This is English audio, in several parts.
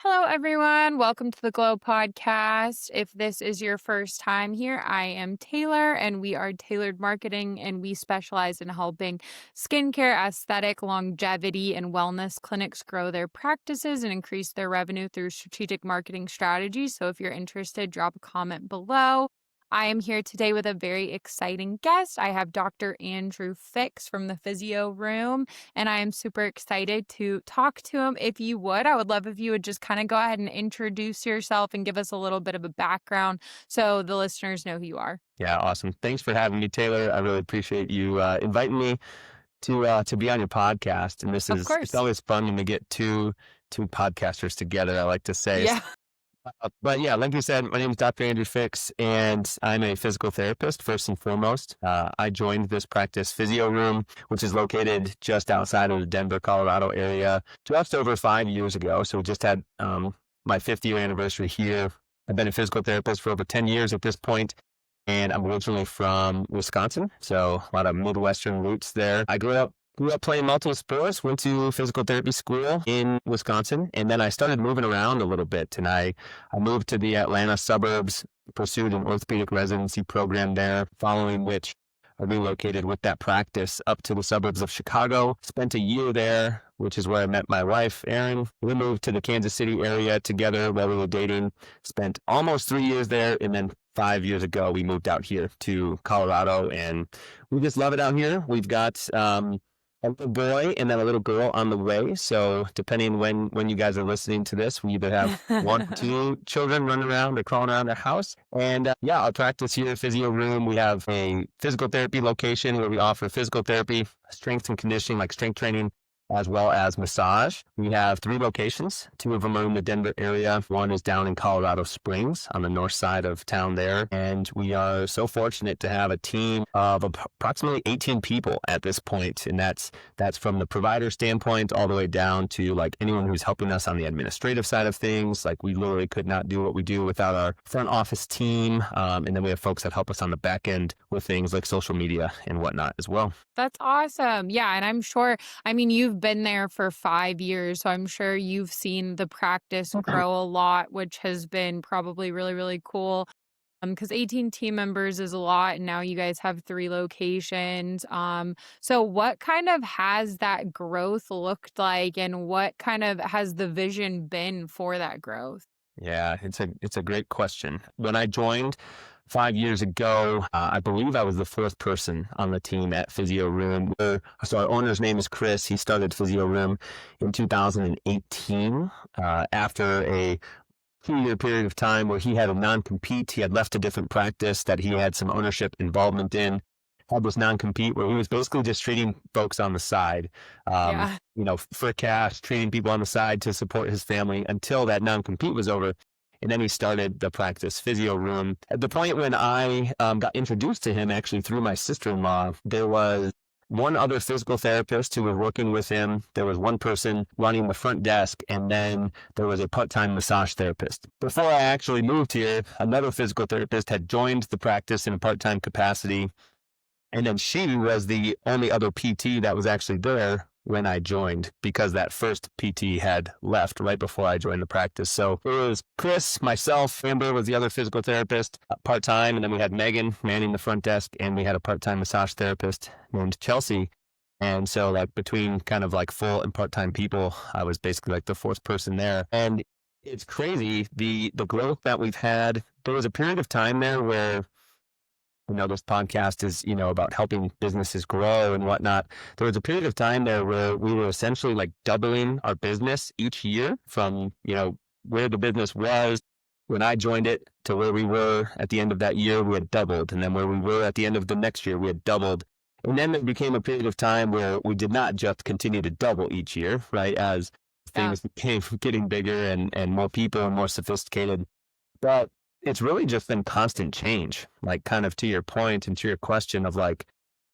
Hello, everyone. Welcome to the Glow Podcast. If this is your first time here, I am Taylor, and we are Tailored Marketing, and we specialize in helping skincare, aesthetic, longevity, and wellness clinics grow their practices and increase their revenue through strategic marketing strategies. So if you're interested, drop a comment below. I am here today with a very exciting guest. I have Dr. Andrew Fix from the Physio Room, and I am super excited to talk to him. If you would, I would love if you would just kind of go ahead and introduce yourself and give us a little bit of a background so the listeners know who you are. Yeah, awesome. Thanks for having me, Taylor. I really appreciate you inviting me to be on your podcast. And Of it's course. always fun when we get two podcasters together, I like to say. Yeah. But yeah, like you said, my name is Dr. Andrew Fix, and I'm a physical therapist first and foremost. I joined this practice, Physio Room, which is located just outside of the Denver, Colorado area, just over 5 years ago. So we just had my 5th-year anniversary here. I've been a physical therapist for over 10 years at this point. And I'm originally from Wisconsin, so a lot of Midwestern roots there. I grew up playing multiple sports, went to physical therapy school in Wisconsin, and then I started moving around a little bit. And I moved to the Atlanta suburbs, pursued an orthopedic residency program there, following which I relocated with that practice up to the suburbs of Chicago, spent a year there, which is where I met my wife, Erin. We moved to the Kansas City area together while we were dating, spent almost 3 years there, and then 5 years ago, we moved out here to Colorado, and we just love it out here. We've got a little boy and then a little girl on the way. So depending when you guys are listening to this, we either have one or two children running around or crawling around the house. And yeah, our practice here at Physio Room, we have a physical therapy location where we offer physical therapy, strength and conditioning, like strength training, as well as massage. We have 3 locations. 2 of them are in the Denver area. One is down in Colorado Springs on the north side of town there. And we are so fortunate to have a team of approximately 18 people at this point. And that's from the provider standpoint all the way down to like anyone who's helping us on the administrative side of things. Like we literally could not do what we do without our front office team. And then we have folks that help us on the back end with things like social media and whatnot as well. That's awesome. Yeah. And I'm sure, I mean, you've been there for 5 years, so I'm sure you've seen the practice grow a lot, which has been probably really, really cool. Because 18 team members is a lot, and now you guys have 3 locations. So what kind of has that growth looked like, and what kind of has the vision been for that growth? Yeah, it's a great question. When I joined 5 years ago, I believe I was the 4th person on the team at Physio Room. So our owner's name is Chris. He started Physio Room in 2018 after a 2-year period of time where he had a non-compete. He had left a different practice that he had some ownership involvement in. Had this non-compete where he was basically just treating folks on the side, Yeah. for cash, treating people on the side to support his family until that non-compete was over. And then he started the practice Physio Room. At the point when I got introduced to him, actually through my sister-in-law, there was one other physical therapist who was working with him. There was one person running the front desk, and then there was a part-time massage therapist. Before I actually moved here, another physical therapist had joined the practice in a part-time capacity. And then she was the only other PT that was actually there when I joined because that first PT had left right before I joined the practice. So it was Chris, myself, Amber was the other physical therapist part-time. And then we had Megan manning the front desk, and we had a part-time massage therapist named Chelsea. And so like between kind of like full and part-time people, I was basically like the 4th person there. And it's crazy, the growth that we've had. There was a period of time there where this podcast is, about helping businesses grow and whatnot. There was a period of time there where we were essentially like doubling our business each year from, where the business was when I joined it to where we were at the end of that year, we had doubled. And then where we were at the end of the next year, we had doubled. And then there became a period of time where we did not just continue to double each year, right? As Yeah. things became getting bigger and more people and more sophisticated. But it's really just been constant change, like kind of to your point and to your question of like,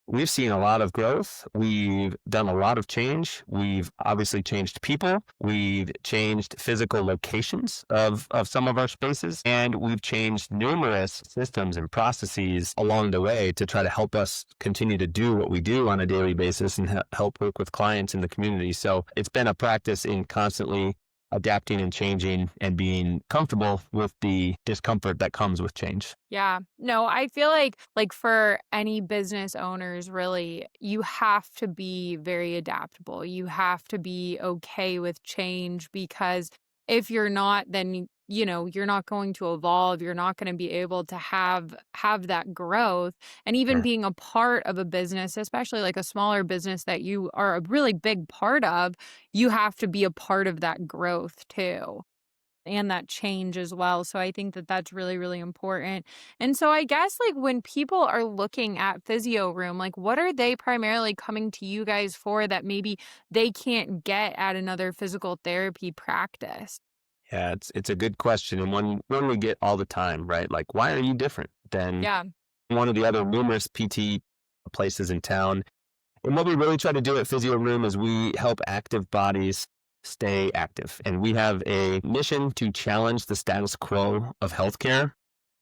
we've seen a lot of growth. We've done a lot of change. We've obviously changed people. We've changed physical locations of some of our spaces, and we've changed numerous systems and processes along the way to try to help us continue to do what we do on a daily basis and help work with clients in the community. So it's been a practice in constantly adapting and changing and being comfortable with the discomfort that comes with change. Yeah. No, I feel like for any business owners, really, you have to be very adaptable. You have to be okay with change because if you're not, then you're not going to evolve. You're not going to be able to have that growth. And even Sure. being a part of a business, especially like a smaller business that you are a really big part of, you have to be a part of that growth too and that change as well. So I think that that's really, really important. And so I guess like when people are looking at Physio Room, like what are they primarily coming to you guys for that maybe they can't get at another physical therapy practice? Yeah, it's a good question, and one we get all the time, right? Like, why are you different than Yeah. one of the other numerous PT places in town? And what we really try to do at Physio Room is we help active bodies stay active. And we have a mission to challenge the status quo of healthcare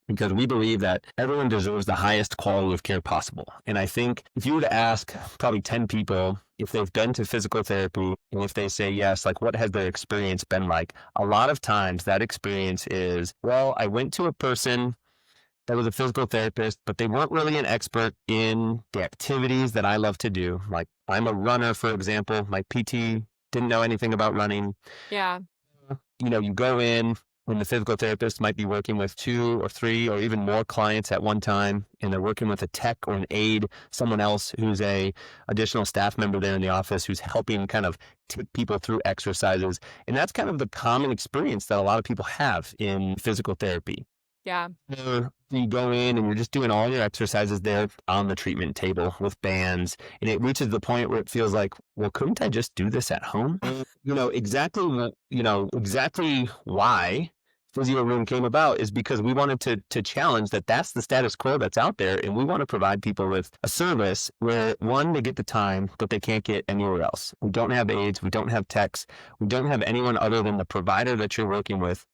because we believe that everyone deserves the highest quality of care possible. And I think if you were to ask probably 10 people if they've been to physical therapy and if they say yes, like what has their experience been like? A lot of times that experience is, well, I went to a person that was a physical therapist, but they weren't really an expert in the activities that I love to do. Like I'm a runner, for example. My PT didn't know anything about running. Yeah. You go in and the physical therapist might be working with 2 or 3 or even more clients at one time, and they're working with a tech or an aide, someone else who's a additional staff member there in the office who's helping kind of take people through exercises. And that's kind of the common experience that a lot of people have in physical therapy. Yeah. You go in and you're just doing all your exercises there on the treatment table with bands, and it reaches the point where it feels like, well, couldn't I just do this at home? And, exactly why Physio Room came about is because we wanted to challenge that that's the status quo that's out there, and we want to provide people with a service where one, they get the time that they can't get anywhere else. We don't have aides, we don't have techs, we don't have anyone other than the provider that you're working with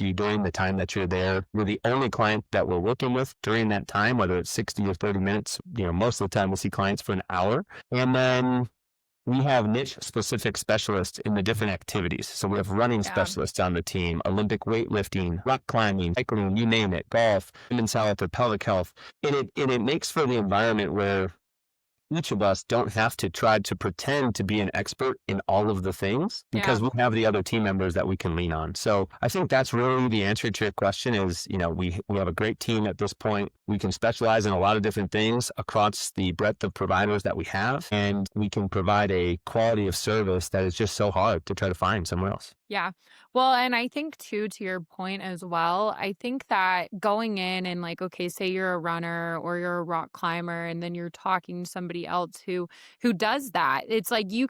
you during the time that you're there. We're the only client that we're working with during that time, whether it's 60 or 30 minutes. Most of the time we'll see clients for an hour. And then we have niche specific specialists in the different activities. So we have running Yeah. specialists on the team, Olympic weightlifting, rock climbing, cycling, you name it, golf, women's health or pelvic health. And it makes for the environment where each of us don't have to try to pretend to be an expert in all of the things Yeah. because we have the other team members that we can lean on. So I think that's really the answer to your question is, we have a great team at this point. We can specialize in a lot of different things across the breadth of providers that we have, and we can provide a quality of service that is just so hard to try to find somewhere else. Yeah. Well, and I think too, to your point as well, I think that going in and like, okay, say you're a runner or you're a rock climber, and then you're talking to somebody else who does that. It's like you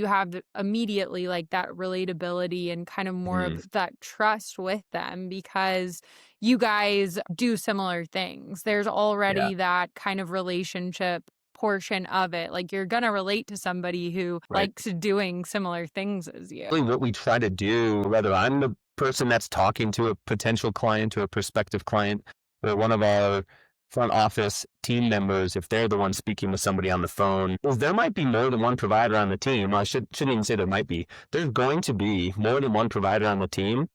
have immediately like that relatability and kind of more Mhm. of that trust with them because you guys do similar things. There's Yeah. already that kind of relationship portion of it. Like you're gonna relate to somebody who Right. likes doing similar things as you. Really what we try to do, whether I'm the person that's talking to a potential client or a prospective client, or one of our front office team members, if they're the one speaking with somebody on the phone, is there might be more than one provider on the team. I shouldn't even say there might be. There's going to be more than one provider on the team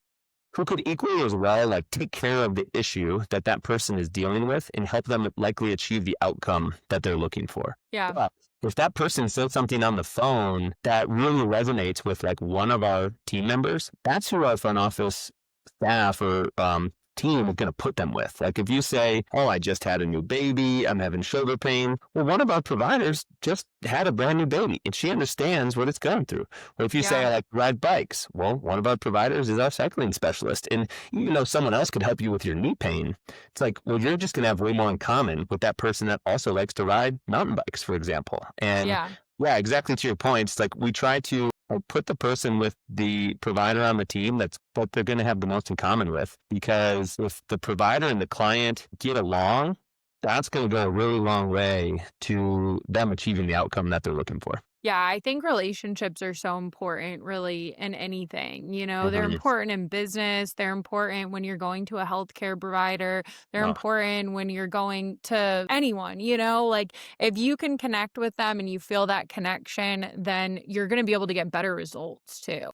who could equally as well like take care of the issue that that person is dealing with and help them likely achieve the outcome that they're looking for. Yeah. But if that person says something on the phone that really resonates with like one of our team members, that's who our front office staff or team is going to put them with. Like if you say, oh, I just had a new baby, I'm having shoulder pain. Well, one of our providers just had a brand new baby and she understands what it's going through. Or if you say, Yeah. I like to ride bikes, well, one of our providers is our cycling specialist. And even though someone else could help you with your knee pain, it's like, well, you're just going to have way more in common with that person that also likes to ride mountain bikes, for example. And Yeah. yeah, exactly to your point. It's like we try to put the person with the provider on the team that's what they're going to have the most in common with. Because if the provider and the client get along, that's going to go a really long way to them achieving the outcome that they're looking for. Yeah, I think relationships are so important really in anything. They're Mhm. important in business, they're important when you're going to a healthcare provider, they're Oh, important when you're going to anyone, like if you can connect with them and you feel that connection, then you're going to be able to get better results too.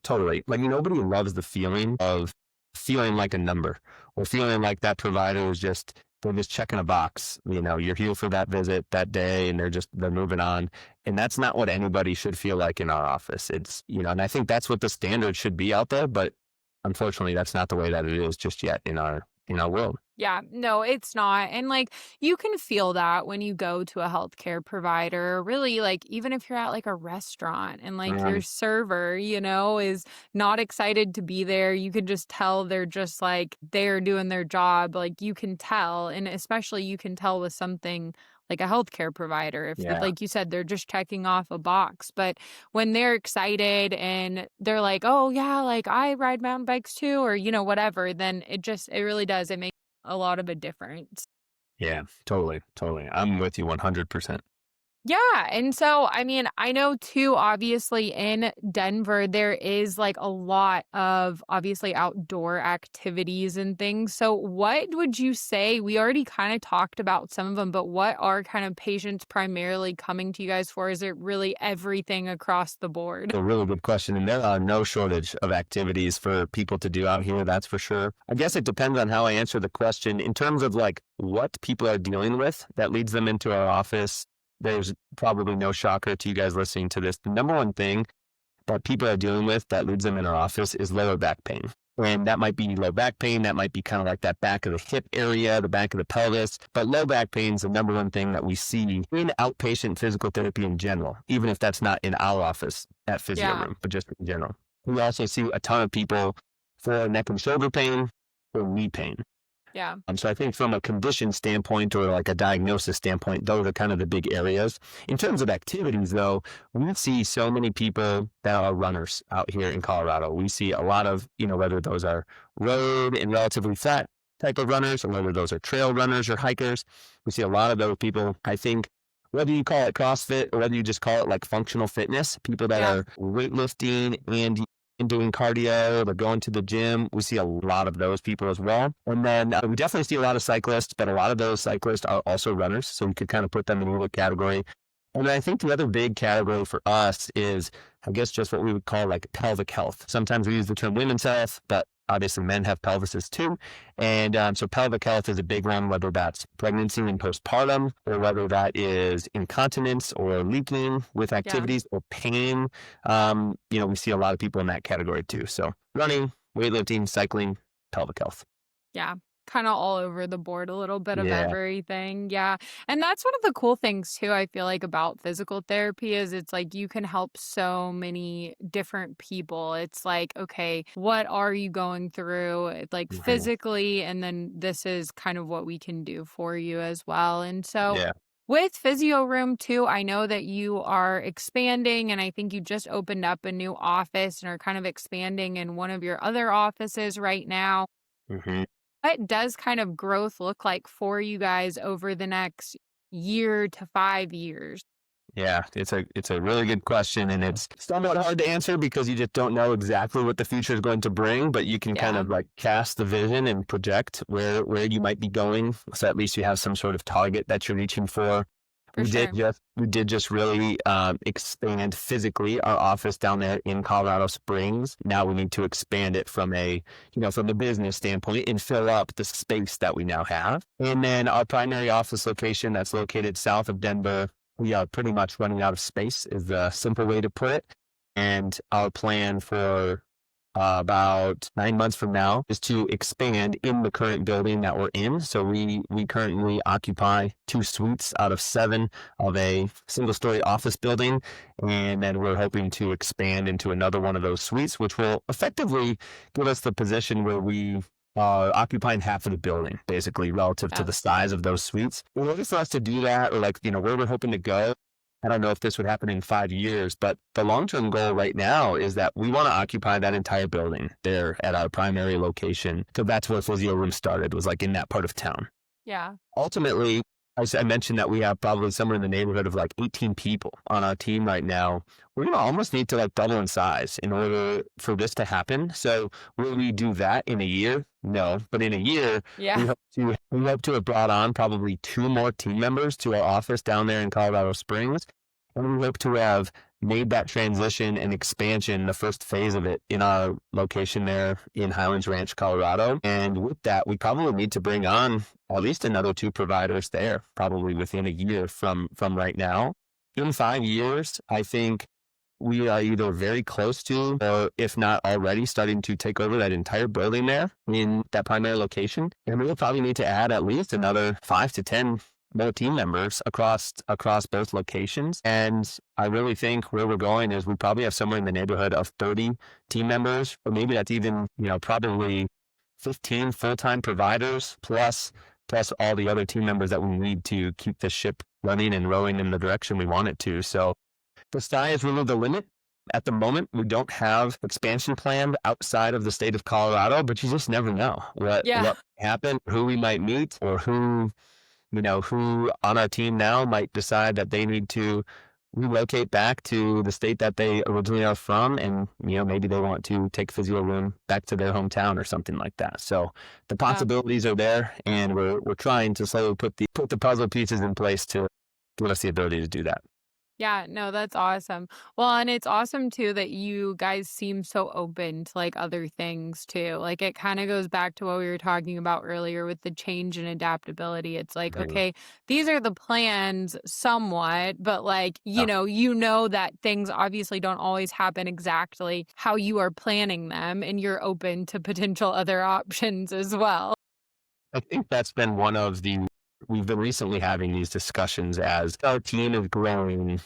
Totally. Like nobody loves the feeling of feeling like a number or feeling like that provider is just they're just checking a box. You're here for that visit that day and they're moving on. And that's not what anybody should feel like in our office. And I think that's what the standard should be out there, but unfortunately that's not the way that it is just yet in our world. Yeah, no, it's not. And like you can feel that when you go to a healthcare provider, really like even if you're at like a restaurant and like your Um, server, is not excited to be there. You can just tell they're just like they're doing their job. Like you can tell. And especially you can tell with something like a healthcare provider if yeah. like you said they're just checking off a box. But when they're excited and they're like, "Oh yeah, like I ride mountain bikes too," or whatever, then it really does. It makes a lot of a difference. Yeah. Totally. Totally. I'm with you 100%. Yeah, and so, I mean, I know too, obviously in Denver, there is like a lot of obviously outdoor activities and things. So, what would you say? We already kind of talked about some of them, but what are kind of patients primarily coming to you guys for? Is it really everything across the board? A really good question. And there are no shortage of activities for people to do out here. That's for sure. I guess it depends on how I answer the question in terms of like what people are dealing with that leads them into our office. There's probably no shocker to you guys listening to this. The number one thing that people are dealing with that leads them in our office is lower back pain. And that might be low back pain. That might be kind of like that back of the hip area, the back of the pelvis. But low back pain is the number one thing that we see in outpatient physical therapy in general, even if that's not in our office at Physio Yeah, Room, but just in general. We also see a ton of people for neck and shoulder pain or knee pain. yeah, So I think from a condition standpoint or like a diagnosis standpoint, those are kind of the big areas. In terms of activities, though, we see so many people that are runners out here in Colorado. We see a lot of, whether those are road and relatively flat type of runners or whether those are trail runners or hikers. We see a lot of those people. I think whether you call it CrossFit or whether you just call it like functional fitness, people that yeah, are weightlifting and doing cardio or going to the gym. We see a lot of those people as well. And then we definitely see a lot of cyclists, but a lot of those cyclists are also runners. So we could kind of put them in a little category. And then I think the other big category for us is, I guess, just what we would call like pelvic health. Sometimes we use the term women's health, but obviously men have pelvises too. And so pelvic health is a big one, whether that's pregnancy and postpartum, or whether that is incontinence or leaking with yeah. activities or pain. We see a lot of people in that category too. So running, weightlifting, cycling, pelvic health. Yeah, kinda all over the board, a little bit of Yeah. everything, yeah, and that's one of the cool things too, I feel like, about physical therapy is it's like you can help so many different people. It's like, okay, what are you going through, like, Mhm. physically, and then this is kind of what we can do for you as well, and so Yeah. with Physio Room too, I know that you are expanding, and I think you just opened up a new office and are kind of expanding in one of your other offices right now. hmm What does kind of growth look like for you guys over the next year to 5 years? Yeah, it's a really good question, and it's somewhat hard to answer because you just don't know exactly what the future is going to bring, but you can kind Yeah, of like cast the vision and project where you might be going. So at least you have some sort of target that you're reaching for. for sure. We did just really expand physically our office down there in Colorado Springs. Now we need to expand it from a business standpoint and fill up the space that we now have. And then our primary office location that's located south of Denver, we are pretty much running out of space is the simple way to put it. And our plan for about 9 months from now is to expand in the current building that we're in. So we currently occupy 2 suites out of 7 of a single story office building. And then we're hoping to expand into another one of those suites, which will effectively give us the position where we are occupying half of the building, basically, relative to Yeah, the size of those suites. In order for us to do that, or where we're hoping to go, I don't know if this would happen in 5 years, but the long-term goal right now is that we want to occupy that entire building there at our primary location. So that's where Physio Room started, was like in that part of town. yeah, Ultimately, I mentioned that we have probably somewhere in the neighborhood of like 18 people on our team right now. We're going to almost need to like double in size in order for this to happen. So will we do that in a year? No, but in a year, yeah, we hope to have brought on probably 2 more team members to our office down there in Colorado Springs. And we hope to have made that transition and expansion, the first phase of it, in our location there in Highlands Ranch, Colorado. And with that, we probably need to bring on at least another 2 providers there, probably within a year from right now. In 5 years, I think we are either very close to, or if not already, starting to take over that entire building there in that primary location. And we'll probably need to add at least another 5 to 10 more team members across both locations. And I really think where we're going is we probably have somewhere in the neighborhood of 30 team members, or maybe that's even, probably 15 full-time providers plus all the other team members that we need to keep the ship running and rowing in the direction we want it to. So the sky is really the limit. At the moment, we don't have expansion planned outside of the state of Colorado, but you just never know what Yeah. happen, who we might meet, or who on our team now might decide that they need to relocate back to the state that they originally are from, and maybe they want to take Physio Room back to their hometown or something like that. So the Yeah. possibilities are there, and we're trying to slowly put the puzzle pieces in place to give us the ability to do that. Yeah, no, that's awesome. Well, and it's awesome too that you guys seem so open to like other things too. Like it kind of goes back to what we were talking about earlier with the change and adaptability. It's like, Mhm. okay, these are the plans somewhat, but like, Yeah. you know that things obviously don't always happen exactly how you are planning them, and you're open to potential other options as well. I think that's been we've been recently having these discussions as our team is growing.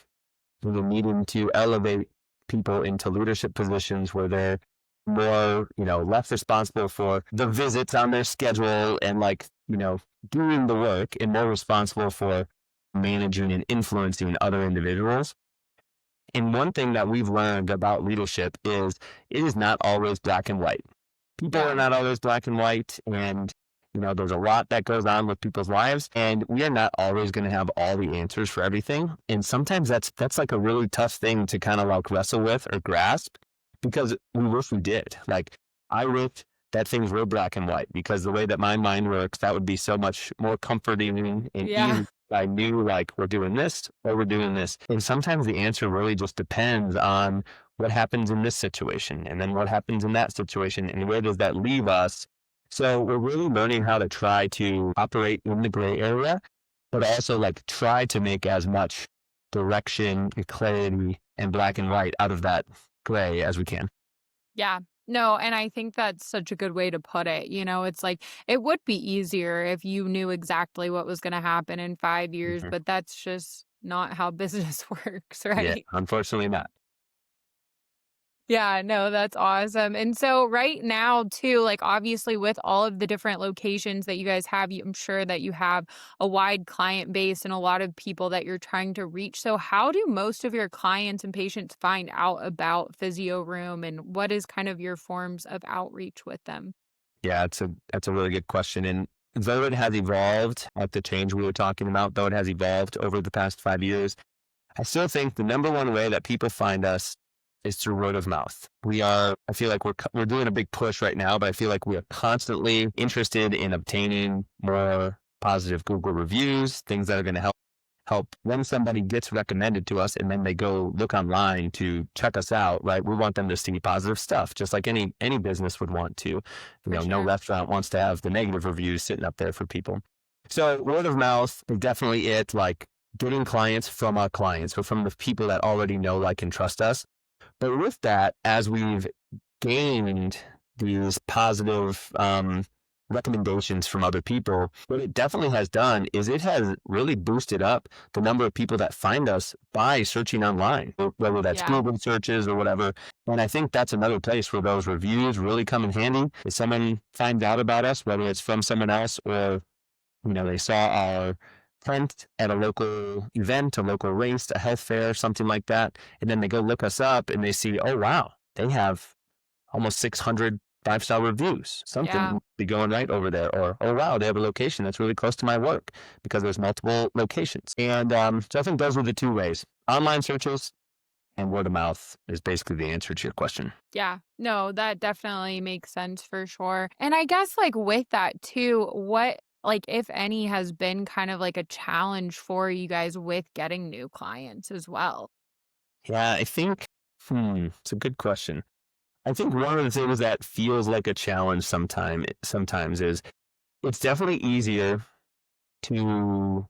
We're needing to elevate people into leadership positions where they're more, less responsible for the visits on their schedule and doing the work, and more responsible for managing and influencing other individuals. And one thing that we've learned about leadership is it is not always black and white. People are Yeah. not always black and white, and there's a lot that goes on with people's lives, and we are not always going to have all the answers for everything. And sometimes that's like a really tough thing to kind of like wrestle with or grasp, because we wish we did. Like, I wish that things were black and white, because the way that my mind works, that would be so much more comforting and Yeah. easy. I knew, like, we're doing this or we're doing this. And sometimes the answer really just depends on what happens in this situation, and then what happens in that situation, and where does that leave us. So we're really learning how to try to operate in the gray area, but also like try to make as much direction and clarity and black and white out of that gray as we can. Yeah. No, and I think that's such a good way to put it. It's like it would be easier if you knew exactly what was going to happen in 5 years, Mhm. but that's just not how business works, Yeah, right? unfortunately not. Yeah, no, that's awesome. And so right now too, like obviously with all of the different locations that you guys have, I'm sure that you have a wide client base and a lot of people that you're trying to reach. So how do most of your clients and patients find out about Physio Room, and what is kind of your forms of outreach with them? Yeah, that's a really good question. And though it has evolved, like the change we were talking about, though it has evolved over the past 5 years, I still think the number one way that people find us is through word of mouth. I feel like we're doing a big push right now, but I feel like we are constantly interested in obtaining more positive Google reviews, things that are going to help when somebody gets recommended to us and then they go look online to check us out, right? We want them to see positive stuff, just like any business would want to. For No sure. restaurant wants to have the negative reviews sitting up there for people. So word of mouth is definitely it, like getting clients from our clients or from the people that already know, like, and trust us. But with that, as we've gained these positive recommendations from other people, what it definitely has done is it has really boosted up the number of people that find us by searching online, whether that's Yeah. Google searches or whatever. And I think that's another place where those reviews really come in handy. If someone finds out about us, whether it's from someone else or they saw our print at a local event, a local race, a health fair, something like that. And then they go look us up and they see, oh, wow, they have almost 600 5-star reviews. Something Yeah. must be going right over there. Or, oh, wow, they have a location that's really close to my work, because there's multiple locations. And so I think those are the two ways. Online searches and word of mouth is basically the answer to your question. Yeah. No, that definitely makes sense for sure. And I guess like with that too, what like if any has been kind of like a challenge for you guys with getting new clients as well? Yeah, I think, it's a good question. I think one of the things that feels like a challenge sometimes is it's definitely easier to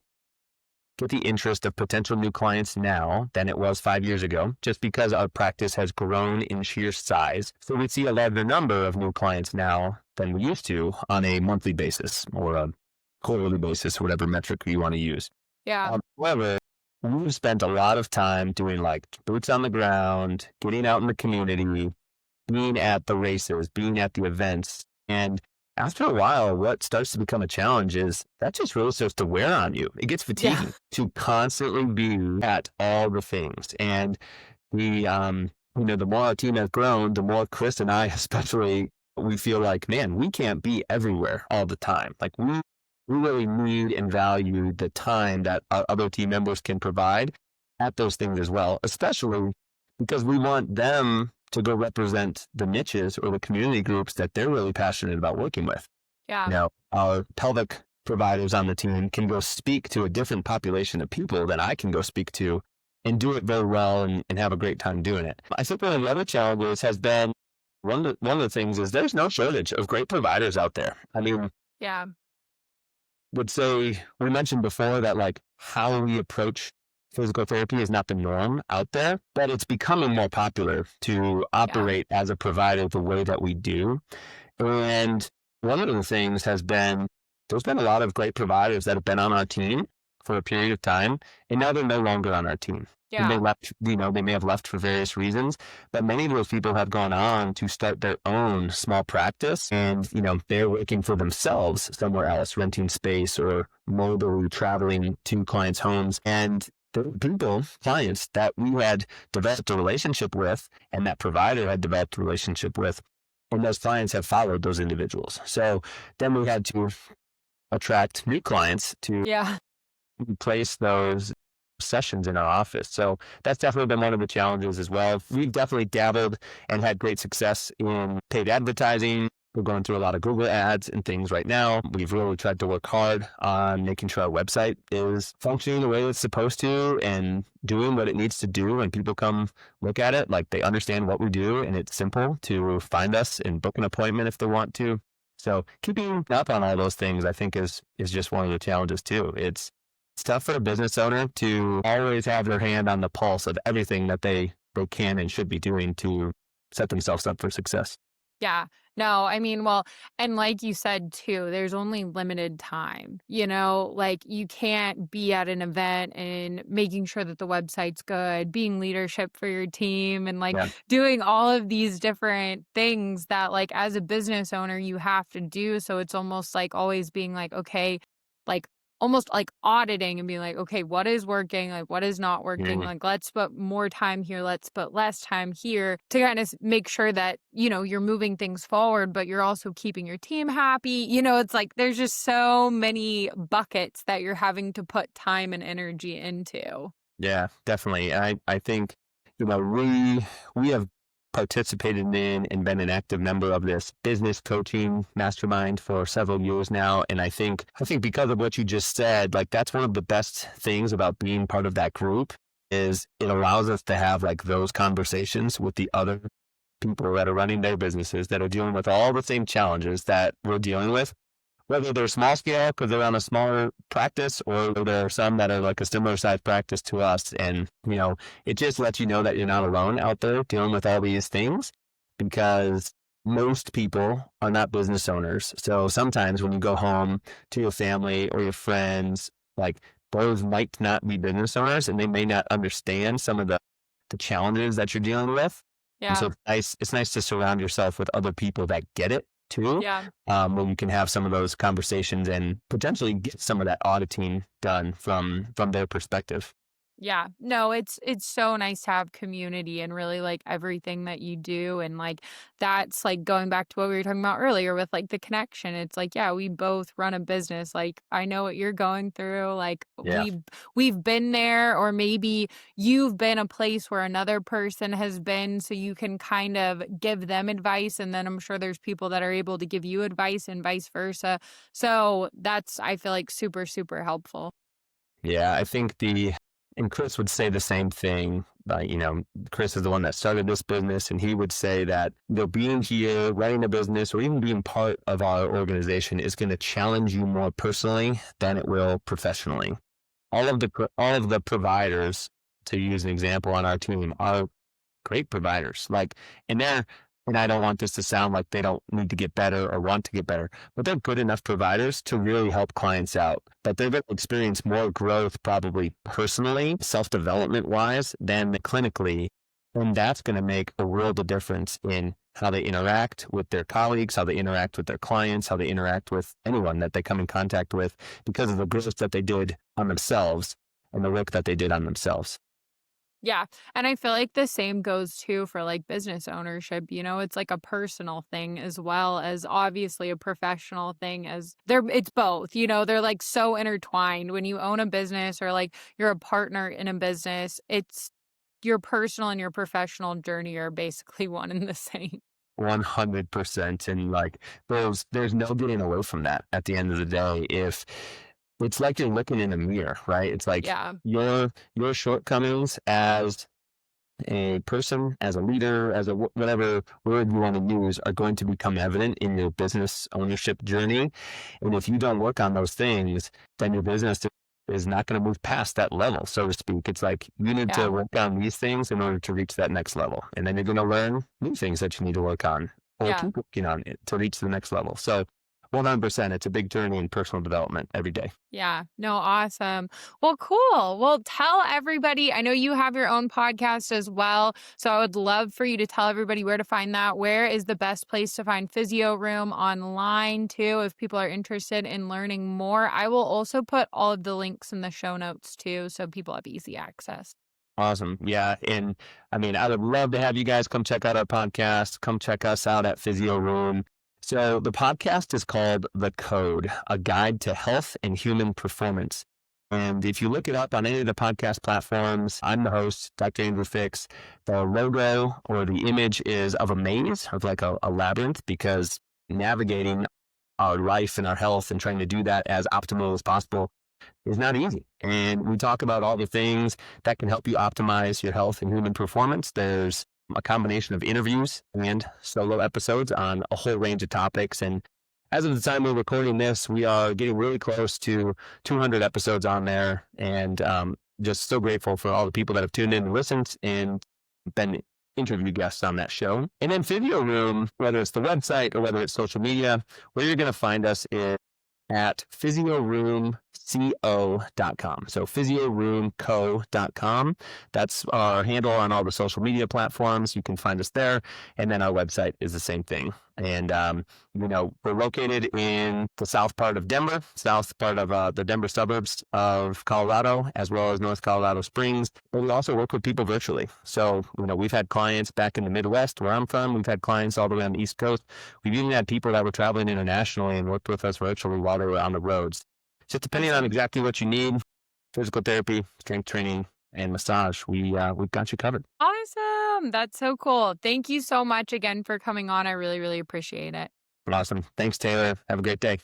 get the interest of potential new clients now than it was 5 years ago, just because our practice has grown in sheer size. So we see a larger number of new clients now than we used to on a monthly basis or a quarterly basis, whatever metric you want to use. Yeah. However, we've spent a lot of time doing like boots on the ground, getting out in the community, being at the races, being at the events. And after a while, what starts to become a challenge is that just really starts to wear on you. It gets Yeah. fatiguing to constantly be at all the things. And the more our team has grown, the more Chris and I, especially, we feel like, man, we can't be everywhere all the time. Like we really need and value the time that our other team members can provide at those things as well, especially because we want them to go represent the niches or the community groups that they're really passionate about working with. Yeah. Our pelvic providers on the team can go speak to a different population of people than I can go speak to and do it very well and have a great time doing it. I think one of the other challenges has been one of the things is there's no shortage of great providers out there. I mean, Yeah. would say we mentioned before that like how we approach physical therapy is not the norm out there, but it's becoming more popular to Yeah. operate as a provider the way that we do. And one of the things has been there's been a lot of great providers that have been on our team for a period of time, and now they're no longer on our team. And they Yeah. left, they may have left for various reasons, but many of those people have gone on to start their own small practice and, they're working for themselves somewhere else, renting space or mobily traveling to clients' homes. And the people, clients that we had developed a relationship with and that provider had developed a relationship with, and those clients have followed those individuals. So then we had to attract new clients to Yeah. replace those sessions in our office. So that's definitely been one of the challenges as well. We've definitely dabbled and had great success in paid advertising. We're going through a lot of Google ads and things right now. We've really tried to work hard on making sure our website is functioning the way it's supposed to and doing what it needs to do. And people come look at it, like they understand what we do and it's simple to find us and book an appointment if they want to. So keeping up on all those things, I think is just one of the challenges too. It's tough for a business owner to always have their hand on the pulse of everything that they can and should be doing to set themselves up for success. Yeah. No, I mean, well, and like you said too, there's only limited time, like you can't be at an event and making sure that the website's good, being leadership for your team and like Yeah. doing all of these different things that like as a business owner you have to do. So it's almost like always being like, okay, like almost like auditing and being like, okay, what is working? Like, what is not working? Mhm. Like, let's put more time here. Let's put less time here to kind of make sure that, you're moving things forward, but you're also keeping your team happy. It's like there's just so many buckets that you're having to put time and energy into. Yeah, definitely. I think, we have participated in and been an active member of this business coaching mastermind for several years now. And I think because of what you just said, like that's one of the best things about being part of that group is it allows us to have like those conversations with the other people that are running their businesses that are dealing with all the same challenges that we're dealing with, whether they're small scale because they're on a smaller practice or there are some that are like a similar size practice to us. And, it just lets you know that you're not alone out there dealing with all these things because most people are not business owners. So sometimes when you go home to your family or your friends, like those might not be business owners and they may not understand some of the challenges that you're dealing with. And Yeah. so it's nice to surround yourself with other people that get it too, Yeah. where you can have some of those conversations and potentially get some of that auditing done from their perspective. Yeah. No, it's so nice to have community and really like everything that you do and like that's like going back to what we were talking about earlier with like the connection. It's like, yeah, we both run a business. Like I know what you're going through. Like Yeah. we've been there or maybe you've been a place where another person has been so you can kind of give them advice and then I'm sure there's people that are able to give you advice and vice versa. So that's I feel like super super helpful. Yeah. I think And Chris would say the same thing. Chris is the one that started this business, and he would say that being here, running a business, or even being part of our organization is going to challenge you more personally than it will professionally. All of the providers, to use an example on our team, are great providers. And I don't want this to sound like they don't need to get better or want to get better, but they're good enough providers to really help clients out. But they're going to experience more growth, probably personally, self-development wise, than clinically. And that's going to make a world of difference in how they interact with their colleagues, how they interact with their clients, how they interact with anyone that they come in contact with, because of the growth that they did on themselves and the work that they did on themselves. Yeah. And I feel like the same goes too for like business ownership. It's like a personal thing as well as obviously a professional thing, as it's both, they're like so intertwined. When you own a business or like you're a partner in a business, it's your personal and your professional journey are basically one and the same. 100%. And there's no getting away from that at the end of the day. If it's like you're looking in a mirror, right? It's like Yeah. your shortcomings as a person, as a leader, as whatever word you want to use, are going to become evident in your business ownership journey. And if you don't work on those things, then your business is not going to move past that level, so to speak. It's like you need to Yeah. work on these things in order to reach that next level. And then you're going to learn new things that you need to work on or Yeah. keep working on it to reach the next level. So 100%, it's a big journey in personal development every day. Yeah. No, awesome. Well, cool. Well, tell everybody. I know you have your own podcast as well. So I would love for you to tell everybody where to find that. Where is the best place to find Physio Room online, too, if people are interested in learning more? I will also put all of the links in the show notes, too, so people have easy access. Awesome. Yeah. And I mean, I would love to have you guys come check out our podcast. Come check us out at Physio Room. So the podcast is called The Code, a guide to health and human performance. And if you look it up on any of the podcast platforms, I'm the host, Dr. Andrew Fix. The logo or the image is of a maze, of like a labyrinth, because navigating our life and our health and trying to do that as optimal as possible is not easy. And we talk about all the things that can help you optimize your health and human performance. There's a combination of interviews and solo episodes on a whole range of topics. And as of the time we're recording this, we are getting really close to 200 episodes on there. And just so grateful for all the people that have tuned in and listened and been interview guests on that show. And then Physio Room, whether it's the website or whether it's social media, where you're going to find us is at physioroomco.com. So physioroomco.com. That's our handle on all the social media platforms. You can find us there. And then our website is the same thing. And, we're located in the south part of Denver, south part of the Denver suburbs of Colorado, as well as North Colorado Springs. But we also work with people virtually. So, we've had clients back in the Midwest where I'm from. We've had clients all the way on the East Coast. We've even had people that were traveling internationally and worked with us virtually while they were on the roads. Just depending on exactly what you need, physical therapy, strength training, and massage, we've got you covered. Awesome. That's so cool. Thank you so much again for coming on. I really, really appreciate it. Awesome. Thanks, Taylor. Have a great day.